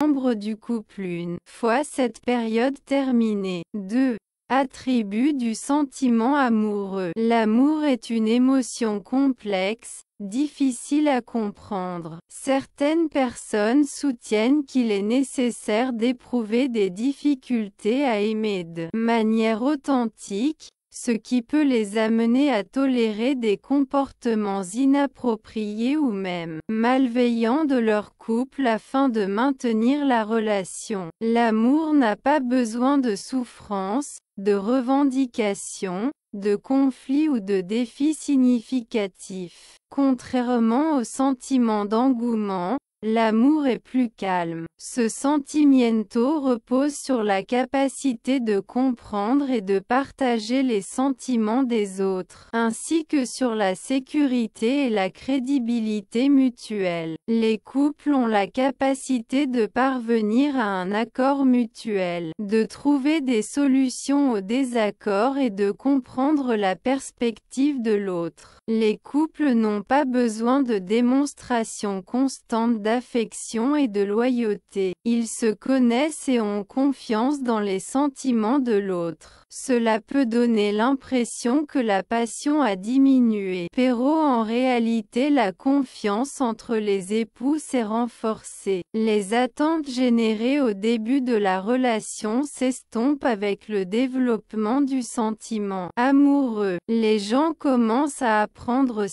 membres du couple une fois cette période terminée. 2. Attribut du sentiment amoureux. L'amour est une émotion complexe, difficile à comprendre. Certaines personnes soutiennent qu'il est nécessaire d'éprouver des difficultés à aimer de manière authentique, ce qui peut les amener à tolérer des comportements inappropriés ou même malveillants de leur couple afin de maintenir la relation. L'amour n'a pas besoin de souffrance, de revendications, de conflits ou de défis significatifs. Contrairement au sentiment d'engouement, l'amour est plus calme. Ce sentimiento repose sur la capacité de comprendre et de partager les sentiments des autres, ainsi que sur la sécurité et la crédibilité mutuelle. Les couples ont la capacité de parvenir à un accord mutuel, de trouver des solutions aux désaccords et de comprendre la perspective de l'autre. Les couples n'ont pas besoin de démonstrations constantes d'affection et de loyauté. Ils se connaissent et ont confiance dans les sentiments de l'autre. Cela peut donner l'impression que la passion a diminué. Pero en réalité la confiance entre les époux s'est renforcée. Les attentes générées au début de la relation s'estompent avec le développement du sentiment amoureux. Les gens commencent à apprendre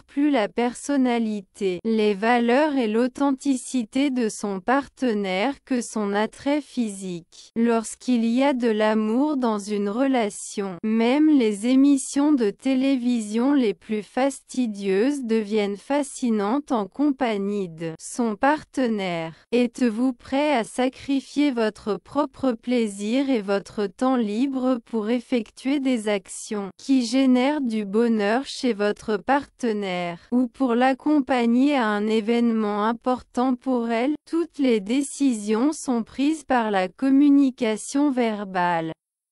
plus la personnalité, les valeurs et l'authenticité de son partenaire que son attrait physique. Lorsqu'il y a de l'amour dans une relation, même les émissions de télévision les plus fastidieuses deviennent fascinantes en compagnie de son partenaire. Êtes-vous prêt à sacrifier votre propre plaisir et votre temps libre pour effectuer des actions qui génèrent du bonheur chez votre partenaire, ou pour l'accompagner à un événement important pour elle? Toutes les décisions sont prises par la communication verbale.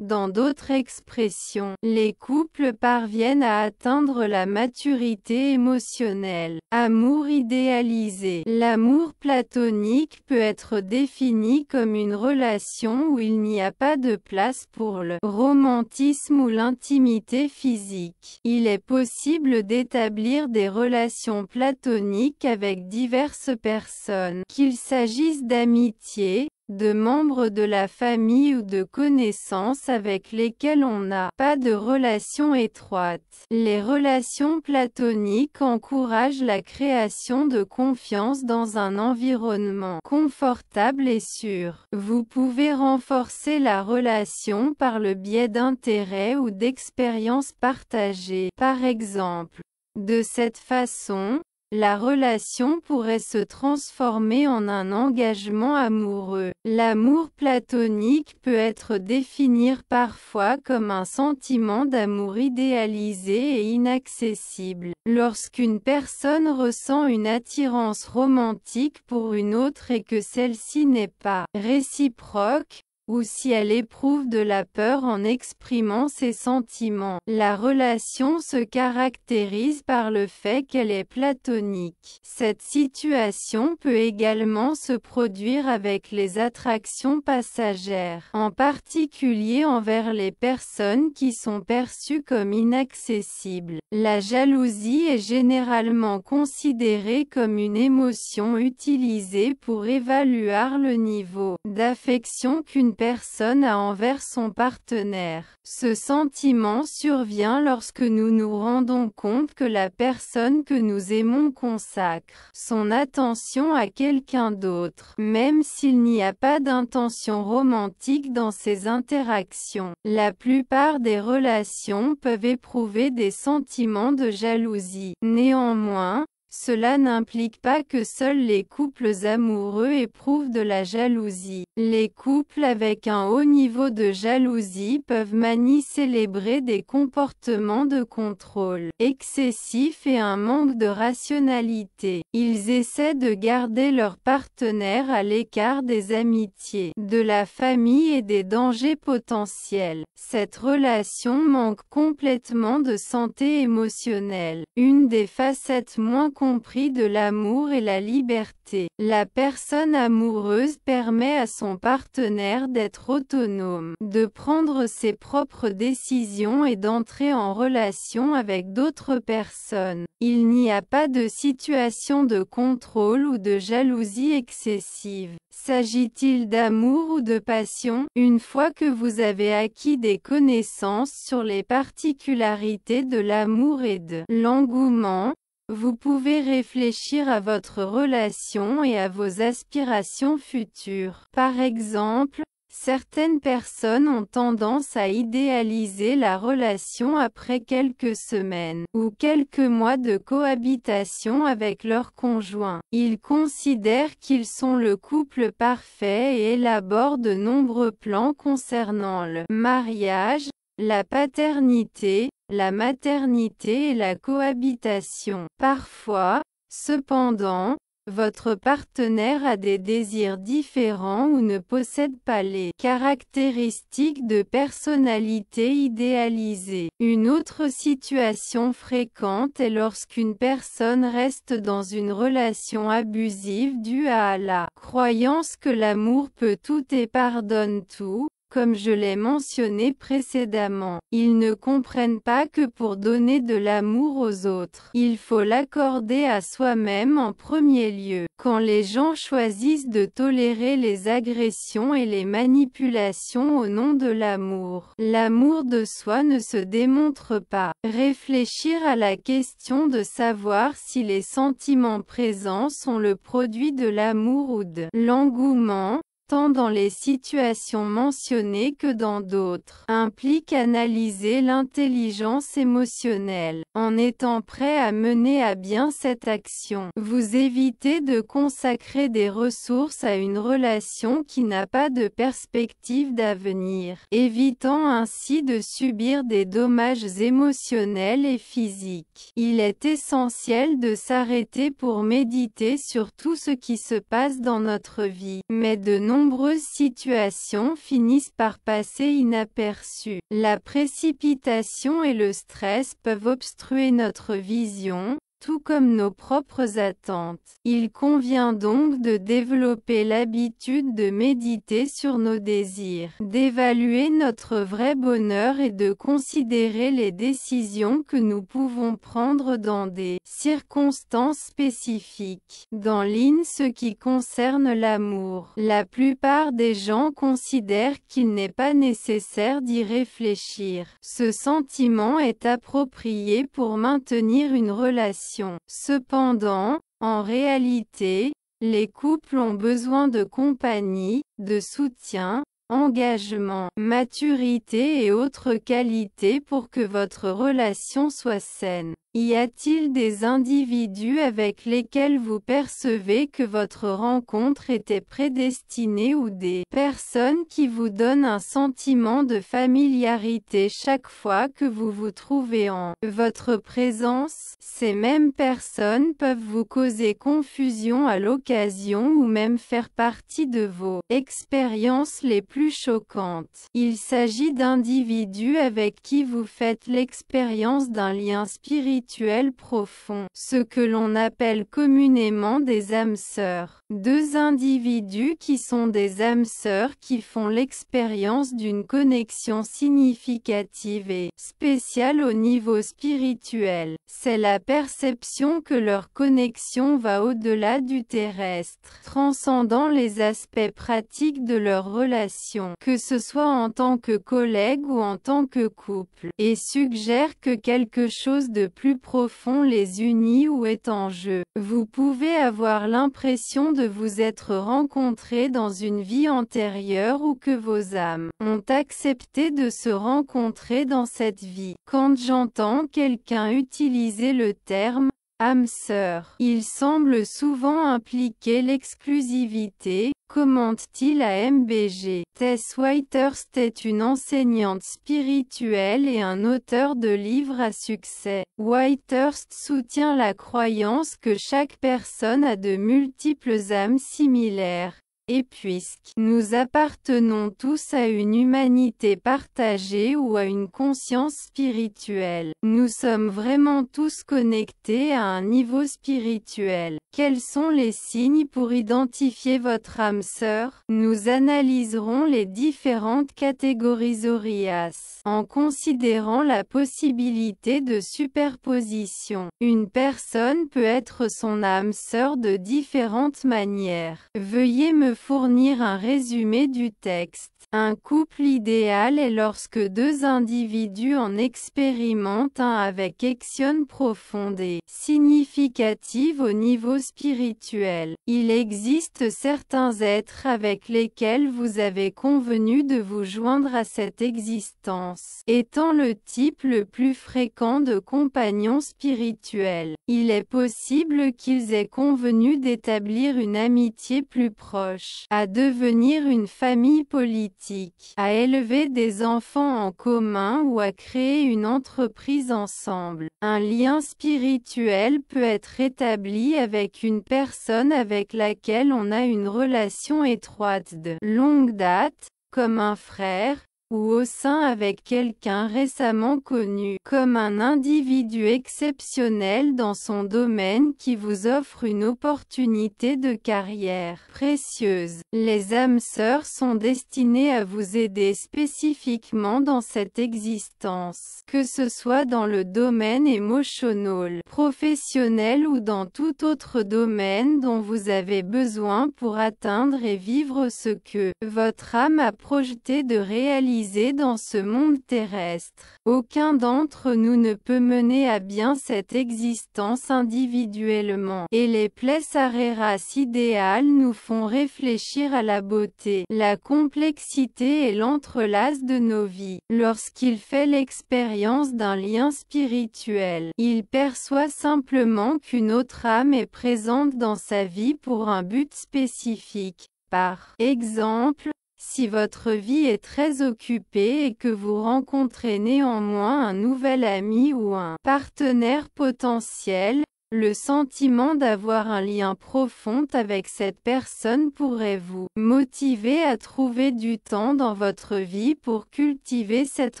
Dans d'autres expressions, les couples parviennent à atteindre la maturité émotionnelle. Amour idéalisé. L'amour platonique peut être défini comme une relation où il n'y a pas de place pour le romantisme ou l'intimité physique. Il est possible d'établir des relations platoniques avec diverses personnes, qu'il s'agisse d'amitié, de membres de la famille ou de connaissances avec lesquels on n'a pas de relation étroite. Les relations platoniques encouragent la création de confiance dans un environnement confortable et sûr. Vous pouvez renforcer la relation par le biais d'intérêts ou d'expériences partagées. Par exemple, de cette façon, la relation pourrait se transformer en un engagement amoureux. L'amour platonique peut être défini parfois comme un sentiment d'amour idéalisé et inaccessible. Lorsqu'une personne ressent une attirance romantique pour une autre et que celle-ci n'est pas réciproque, ou si elle éprouve de la peur en exprimant ses sentiments. La relation se caractérise par le fait qu'elle est platonique. Cette situation peut également se produire avec les attractions passagères, en particulier envers les personnes qui sont perçues comme inaccessibles. La jalousie est généralement considérée comme une émotion utilisée pour évaluer le niveau d'affection qu'une personne a envers son partenaire. Ce sentiment survient lorsque nous nous rendons compte que la personne que nous aimons consacre son attention à quelqu'un d'autre, même s'il n'y a pas d'intention romantique dans ces interactions. La plupart des relations peuvent éprouver des sentiments de jalousie. Néanmoins, cela n'implique pas que seuls les couples amoureux éprouvent de la jalousie. Les couples avec un haut niveau de jalousie peuvent célébrer des comportements de contrôle excessif et un manque de rationalité. Ils essaient de garder leur partenaire à l'écart des amitiés, de la famille et des dangers potentiels. Cette relation manque complètement de santé émotionnelle. Une des facettes moins compris de l'amour et la liberté. La personne amoureuse permet à son partenaire d'être autonome, de prendre ses propres décisions et d'entrer en relation avec d'autres personnes. Il n'y a pas de situation de contrôle ou de jalousie excessive. S'agit-il d'amour ou de passion? Une fois que vous avez acquis des connaissances sur les particularités de l'amour et de l'engouement, vous pouvez réfléchir à votre relation et à vos aspirations futures. Par exemple, certaines personnes ont tendance à idéaliser la relation après quelques semaines ou quelques mois de cohabitation avec leur conjoint. Ils considèrent qu'ils sont le couple parfait et élaborent de nombreux plans concernant le mariage, la paternité, la maternité et la cohabitation. Parfois, cependant, votre partenaire a des désirs différents ou ne possède pas les caractéristiques de personnalité idéalisées. Une autre situation fréquente est lorsqu'une personne reste dans une relation abusive due à la croyance que l'amour peut tout et pardonne tout. Comme je l'ai mentionné précédemment, ils ne comprennent pas que pour donner de l'amour aux autres, il faut l'accorder à soi-même en premier lieu. Quand les gens choisissent de tolérer les agressions et les manipulations au nom de l'amour, l'amour de soi ne se démontre pas. Réfléchir à la question de savoir si les sentiments présents sont le produit de l'amour ou de l'engouement, tant dans les situations mentionnées que dans d'autres, implique analyser l'intelligence émotionnelle. En étant prêt à mener à bien cette action, vous évitez de consacrer des ressources à une relation qui n'a pas de perspective d'avenir, évitant ainsi de subir des dommages émotionnels et physiques. Il est essentiel de s'arrêter pour méditer sur tout ce qui se passe dans notre vie, mais de nombreuses situations finissent par passer inaperçues. La précipitation et le stress peuvent obstruer notre vision, tout comme nos propres attentes. Il convient donc de développer l'habitude de méditer sur nos désirs, d'évaluer notre vrai bonheur et de considérer les décisions que nous pouvons prendre dans des circonstances spécifiques. Dans ce qui concerne l'amour, la plupart des gens considèrent qu'il n'est pas nécessaire d'y réfléchir. Ce sentiment est approprié pour maintenir une relation. Cependant, en réalité, les couples ont besoin de compagnie, de soutien, engagement, maturité et autres qualités pour que votre relation soit saine. Y a-t-il des individus avec lesquels vous percevez que votre rencontre était prédestinée ou des personnes qui vous donnent un sentiment de familiarité chaque fois que vous vous trouvez en votre présence? Ces mêmes personnes peuvent vous causer confusion à l'occasion ou même faire partie de vos expériences les plus choquantes. Il s'agit d'individus avec qui vous faites l'expérience d'un lien spirituel profond, ce que l'on appelle communément des âmes sœurs. Deux individus qui sont des âmes sœurs qui font l'expérience d'une connexion significative et spéciale au niveau spirituel. C'est la perception que leur connexion va au-delà du terrestre, transcendant les aspects pratiques de leur relation, que ce soit en tant que collègue ou en tant que couple, et suggère que quelque chose de plus profond les unit ou est en jeu. Vous pouvez avoir l'impression de vous être rencontrés dans une vie antérieure ou que vos âmes ont accepté de se rencontrer dans cette vie. Quand j'entends quelqu'un utiliser le terme âme sœur, il semble souvent impliquer l'exclusivité, commente-t-il à MBG. Tess Whitehurst est une enseignante spirituelle et un auteur de livres à succès. Whitehurst soutient la croyance que chaque personne a de multiples âmes similaires, Et puisque nous appartenons tous à une humanité partagée ou à une conscience spirituelle, nous sommes vraiment tous connectés à un niveau spirituel. Quels sont les signes pour identifier votre âme sœur? Nous analyserons les différentes catégories Zorias, en considérant la possibilité de superposition. Une personne peut être son âme sœur de différentes manières. Veuillez me fournir un résumé du texte. Un couple idéal est lorsque deux individus en expérimentent un avec action profonde et significative au niveau spirituel. Il existe certains êtres avec lesquels vous avez convenu de vous joindre à cette existence, étant le type le plus fréquent de compagnons spirituels. Il est possible qu'ils aient convenu d'établir une amitié plus proche, à devenir une famille politique, à élever des enfants en commun ou à créer une entreprise ensemble. Un lien spirituel peut être établi avec une personne avec laquelle on a une relation étroite de longue date, comme un frère, ou au sein avec quelqu'un récemment connu, comme un individu exceptionnel dans son domaine qui vous offre une opportunité de carrière précieuse. Les âmes sœurs sont destinées à vous aider spécifiquement dans cette existence, que ce soit dans le domaine émotionnel, professionnel ou dans tout autre domaine dont vous avez besoin pour atteindre et vivre ce que votre âme a projeté de réaliser dans ce monde terrestre. Aucun d'entre nous ne peut mener à bien cette existence individuellement, et les Plessareras idéales nous font réfléchir à la beauté, la complexité et l'entrelace de nos vies. Lorsqu'il fait l'expérience d'un lien spirituel, il perçoit simplement qu'une autre âme est présente dans sa vie pour un but spécifique. Par exemple, si votre vie est très occupée et que vous rencontrez néanmoins un nouvel ami ou un partenaire potentiel, le sentiment d'avoir un lien profond avec cette personne pourrait vous motiver à trouver du temps dans votre vie pour cultiver cette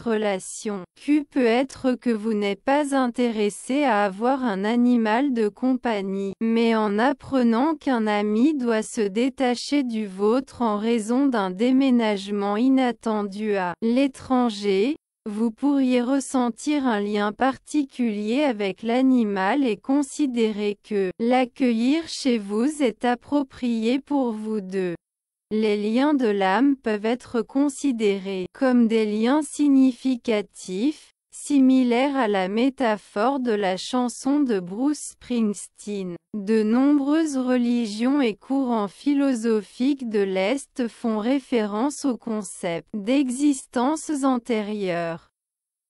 relation. Q peut être que vous n'êtes pas intéressé à avoir un animal de compagnie, mais en apprenant qu'un ami doit se détacher du vôtre en raison d'un déménagement inattendu à l'étranger, vous pourriez ressentir un lien particulier avec l'animal et considérer que l'accueillir chez vous est approprié pour vous deux. Les liens de l'âme peuvent être considérés comme des liens significatifs, similaires à la métaphore de la chanson de Bruce Springsteen. De nombreuses religions et courants philosophiques de l'Est font référence au concept d'existences antérieures.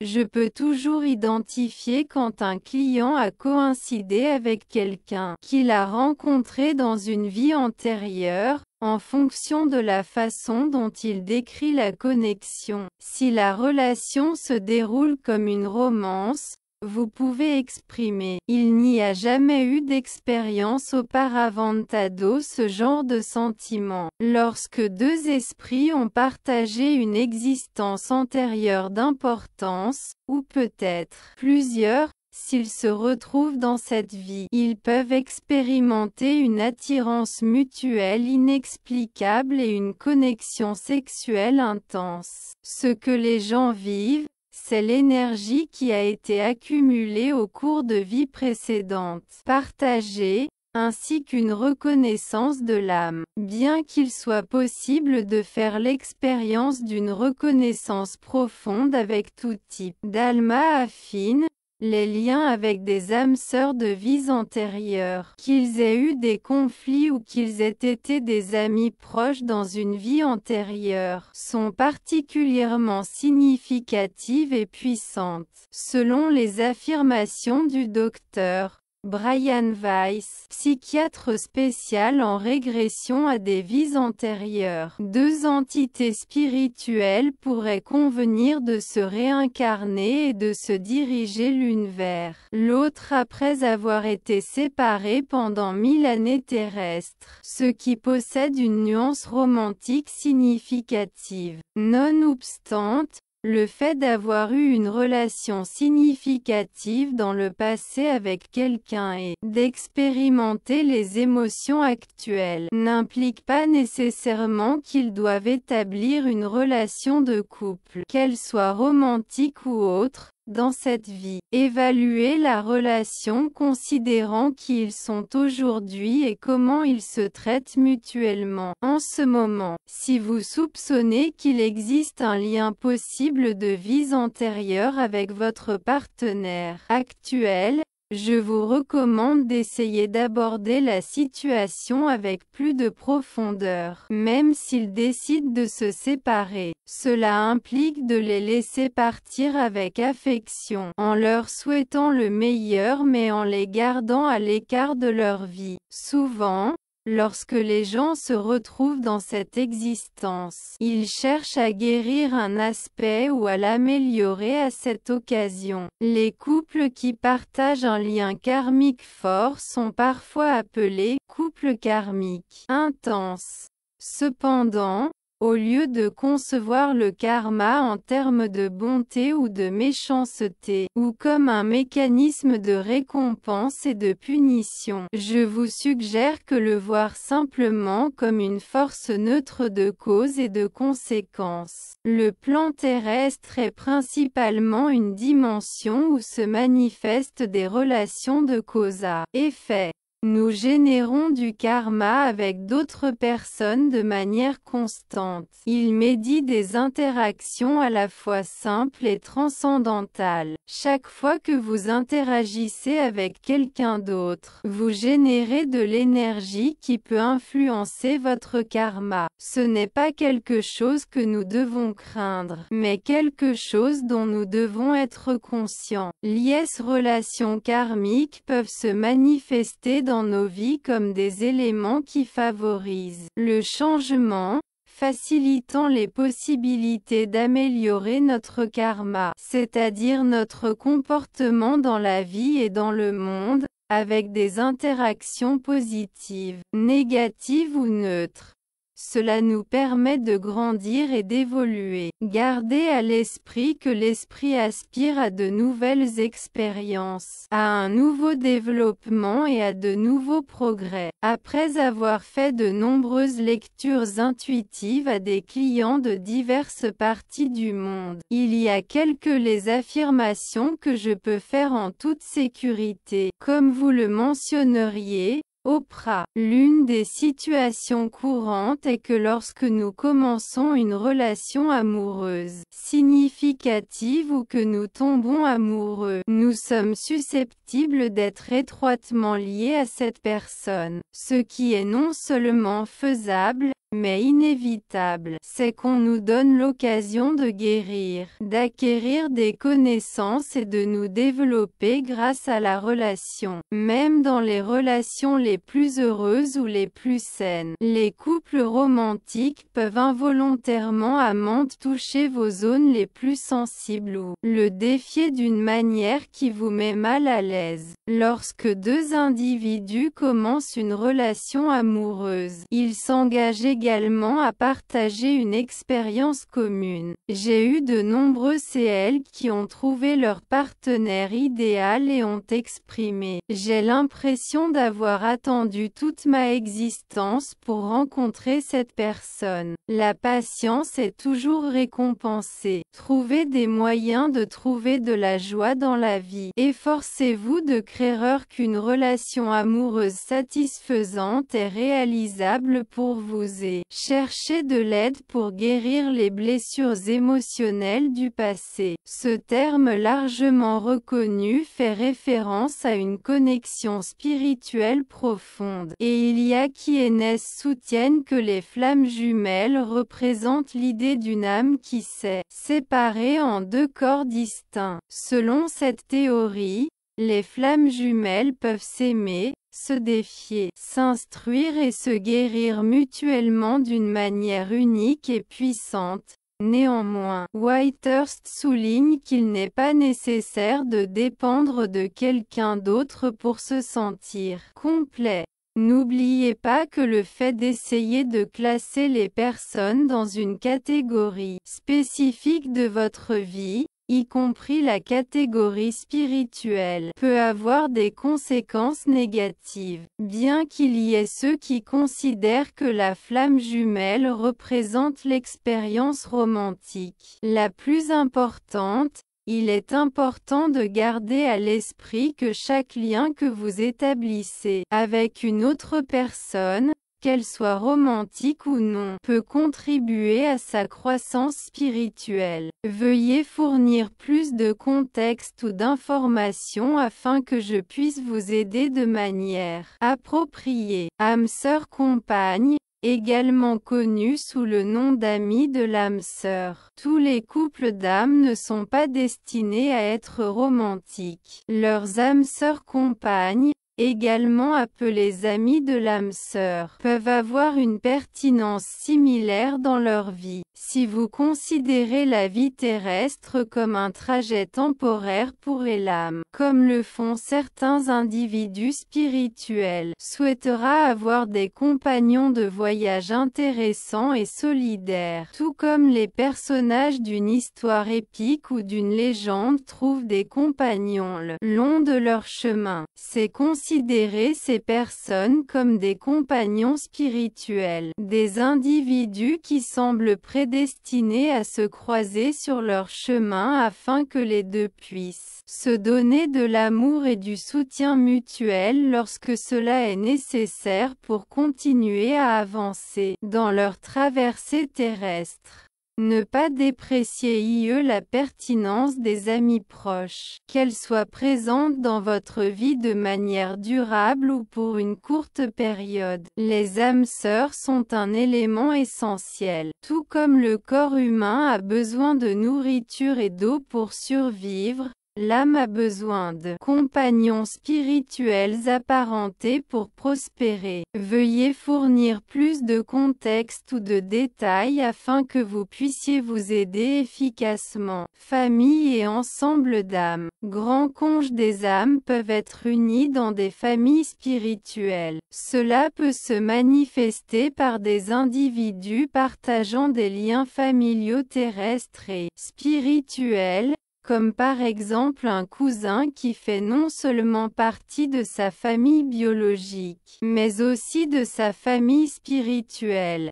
Je peux toujours identifier quand un client a coïncidé avec quelqu'un qu'il a rencontré dans une vie antérieure, en fonction de la façon dont il décrit la connexion. Si la relation se déroule comme une romance, vous pouvez exprimer « Il n'y a jamais eu d'expérience auparavant d'ado » ce genre de sentiment. Lorsque deux esprits ont partagé une existence antérieure d'importance, ou peut-être plusieurs, s'ils se retrouvent dans cette vie, ils peuvent expérimenter une attirance mutuelle inexplicable et une connexion sexuelle intense. Ce que les gens vivent, c'est l'énergie qui a été accumulée au cours de vies précédentes, partagée, ainsi qu'une reconnaissance de l'âme. Bien qu'il soit possible de faire l'expérience d'une reconnaissance profonde avec tout type d'alma affine, les liens avec des âmes sœurs de vies antérieures, qu'ils aient eu des conflits ou qu'ils aient été des amis proches dans une vie antérieure, sont particulièrement significatives et puissantes. Selon les affirmations du Dr. Brian Weiss, psychiatre spécial en régression à des vies antérieures. Deux entités spirituelles pourraient convenir de se réincarner et de se diriger l'une vers l'autre après avoir été séparées pendant 1000 années terrestres, ce qui possède une nuance romantique significative. Nonobstant, le fait d'avoir eu une relation significative dans le passé avec quelqu'un et d'expérimenter les émotions actuelles n'implique pas nécessairement qu'ils doivent établir une relation de couple, qu'elle soit romantique ou autre, dans cette vie. Évaluez la relation considérant qui ils sont aujourd'hui et comment ils se traitent mutuellement. En ce moment, si vous soupçonnez qu'il existe un lien possible de vies antérieures avec votre partenaire actuel, je vous recommande d'essayer d'aborder la situation avec plus de profondeur. Même s'ils décident de se séparer, cela implique de les laisser partir avec affection, en leur souhaitant le meilleur mais en les gardant à l'écart de leur vie. Souvent, lorsque les gens se retrouvent dans cette existence, ils cherchent à guérir un aspect ou à l'améliorer à cette occasion. Les couples qui partagent un lien karmique fort sont parfois appelés couples karmiques intenses. Cependant, au lieu de concevoir le karma en termes de bonté ou de méchanceté, ou comme un mécanisme de récompense et de punition, je vous suggère que le voir simplement comme une force neutre de cause et de conséquence. Le plan terrestre est principalement une dimension où se manifestent des relations de cause à effet. Nous générons du karma avec d'autres personnes de manière constante. Il médit des interactions à la fois simples et transcendantales. Chaque fois que vous interagissez avec quelqu'un d'autre, vous générez de l'énergie qui peut influencer votre karma. Ce n'est pas quelque chose que nous devons craindre, mais quelque chose dont nous devons être conscients. Les relations karmiques peuvent se manifester dans nos vies comme des éléments qui favorisent le changement, facilitant les possibilités d'améliorer notre karma, c'est-à-dire notre comportement dans la vie et dans le monde, avec des interactions positives, négatives ou neutres. Cela nous permet de grandir et d'évoluer. Gardez à l'esprit que l'esprit aspire à de nouvelles expériences, à un nouveau développement et à de nouveaux progrès. Après avoir fait de nombreuses lectures intuitives à des clients de diverses parties du monde, il y a les affirmations que je peux faire en toute sécurité. Comme vous le mentionneriez, Oprah. L'une des situations courantes est que lorsque nous commençons une relation amoureuse significative ou que nous tombons amoureux, nous sommes susceptibles d'être étroitement liés à cette personne. Ce qui est non seulement faisable, mais inévitable, c'est qu'on nous donne l'occasion de guérir, d'acquérir des connaissances et de nous développer grâce à la relation. Même dans les relations les plus heureuses ou les plus saines, les couples romantiques peuvent involontairement toucher vos zones les plus sensibles ou le défier d'une manière qui vous met mal à l'aise. Lorsque deux individus commencent une relation amoureuse, ils s'engagent également à partager une expérience commune. J'ai eu de nombreux CL qui ont trouvé leur partenaire idéal et ont exprimé « J'ai l'impression d'avoir attendu toute ma existence pour rencontrer cette personne. La patience est toujours récompensée. Trouvez des moyens de trouver de la joie dans la vie. Efforcez-vous de croire qu'une relation amoureuse satisfaisante est réalisable pour vous et cherchez de l'aide pour guérir les blessures émotionnelles du passé. Ce terme largement reconnu fait référence à une connexion spirituelle profonde, et il y a qui soutiennent que les flammes jumelles représentent l'idée d'une âme qui s'est séparée en deux corps distincts. Selon cette théorie, Les flammes jumelles peuvent s'aimer, se défier, s'instruire et se guérir mutuellement d'une manière unique et puissante. Néanmoins, Whitehurst souligne qu'il n'est pas nécessaire de dépendre de quelqu'un d'autre pour se sentir complet. N'oubliez pas que le fait d'essayer de classer les personnes dans une catégorie spécifique de votre vie, y compris la catégorie spirituelle, peut avoir des conséquences négatives. Bien qu'il y ait ceux qui considèrent que la flamme jumelle représente l'expérience romantique la plus importante, il est important de garder à l'esprit que chaque lien que vous établissez avec une autre personne, qu'elle soit romantique ou non, peut contribuer à sa croissance spirituelle. Veuillez fournir plus de contexte ou d'informations afin que je puisse vous aider de manière appropriée. Âme sœur compagne, également connu sous le nom d'amis de l'âme sœur. Tous les couples d'âmes ne sont pas destinés à être romantiques. Leurs âmes sœurs compagnes, également appelés amis de l'âme sœur, peuvent avoir une pertinence similaire dans leur vie. Si vous considérez la vie terrestre comme un trajet temporaire pour l'âme, comme le font certains individus spirituels, souhaitera avoir des compagnons de voyage intéressants et solidaires, tout comme les personnages d'une histoire épique ou d'une légende trouvent des compagnons le long de leur chemin. C'est considérer ces personnes comme des compagnons spirituels, des individus qui semblent prédestinés à se croiser sur leur chemin afin que les deux puissent se donner de l'amour et du soutien mutuel lorsque cela est nécessaire pour continuer à avancer dans leur traversée terrestre. Ne pas déprécier la pertinence des amis proches, qu'elles soient présentes dans votre vie de manière durable ou pour une courte période. Les âmes sœurs sont un élément essentiel. Tout comme le corps humain a besoin de nourriture et d'eau pour survivre, l'âme a besoin de compagnons spirituels apparentés pour prospérer. Veuillez fournir plus de contexte ou de détails afin que vous puissiez vous aider efficacement. Famille et ensemble d'âmes. Grands conges des âmes peuvent être unis dans des familles spirituelles. Cela peut se manifester par des individus partageant des liens familiaux terrestres et spirituels, comme par exemple un cousin qui fait non seulement partie de sa famille biologique, mais aussi de sa famille spirituelle.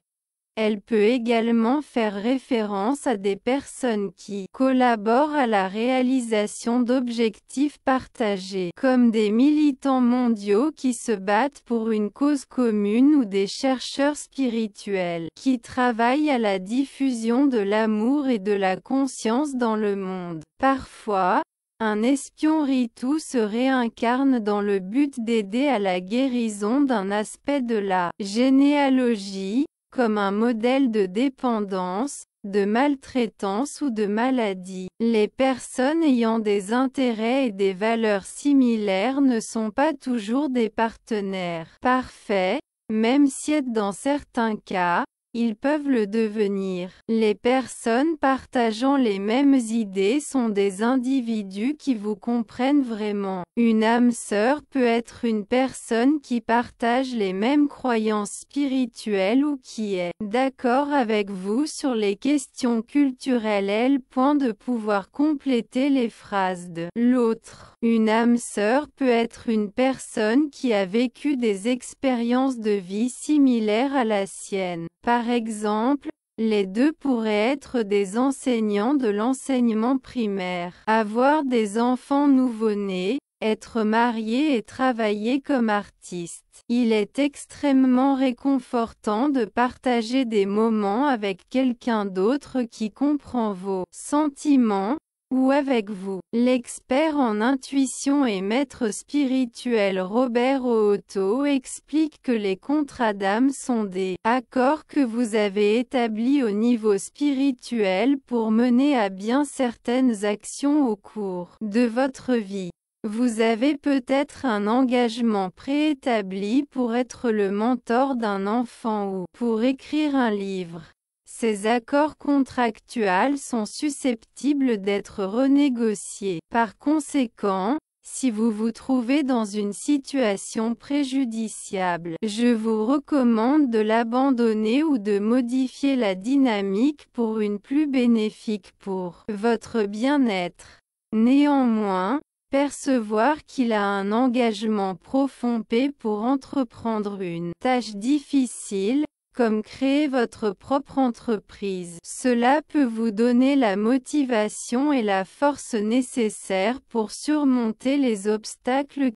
Elle peut également faire référence à des personnes qui collaborent à la réalisation d'objectifs partagés, comme des militants mondiaux qui se battent pour une cause commune ou des chercheurs spirituels qui travaillent à la diffusion de l'amour et de la conscience dans le monde. Parfois, un espion ritu se réincarne dans le but d'aider à la guérison d'un aspect de la généalogie, comme un modèle de dépendance, de maltraitance ou de maladie. Les personnes ayant des intérêts et des valeurs similaires ne sont pas toujours des partenaires parfaits, même si dans certains cas, ils peuvent le devenir. Les personnes partageant les mêmes idées sont des individus qui vous comprennent vraiment. Une âme sœur peut être une personne qui partage les mêmes croyances spirituelles ou qui est d'accord avec vous sur les questions culturelles. Point de pouvoir compléter les phrases de l'autre. Une âme sœur peut être une personne qui a vécu des expériences de vie similaires à la sienne. Par exemple, les deux pourraient être des enseignants de l'enseignement primaire, avoir des enfants nouveau-nés, être mariés et travailler comme artiste. Il est extrêmement réconfortant de partager des moments avec quelqu'un d'autre qui comprend vos sentiments, ou avec vous. L'expert en intuition et maître spirituel Robert Ooto explique que les contrats d'âme sont des accords que vous avez établis au niveau spirituel pour mener à bien certaines actions au cours de votre vie. Vous avez peut-être un engagement préétabli pour être le mentor d'un enfant ou pour écrire un livre. Ces accords contractuels sont susceptibles d'être renégociés. Par conséquent, si vous vous trouvez dans une situation préjudiciable, je vous recommande de l'abandonner ou de modifier la dynamique pour une plus bénéfique pour votre bien-être. Néanmoins, percevoir qu'il a un engagement profond pour entreprendre une tâche difficile, comme créer votre propre entreprise. Cela peut vous donner la motivation et la force nécessaires pour surmonter les obstacles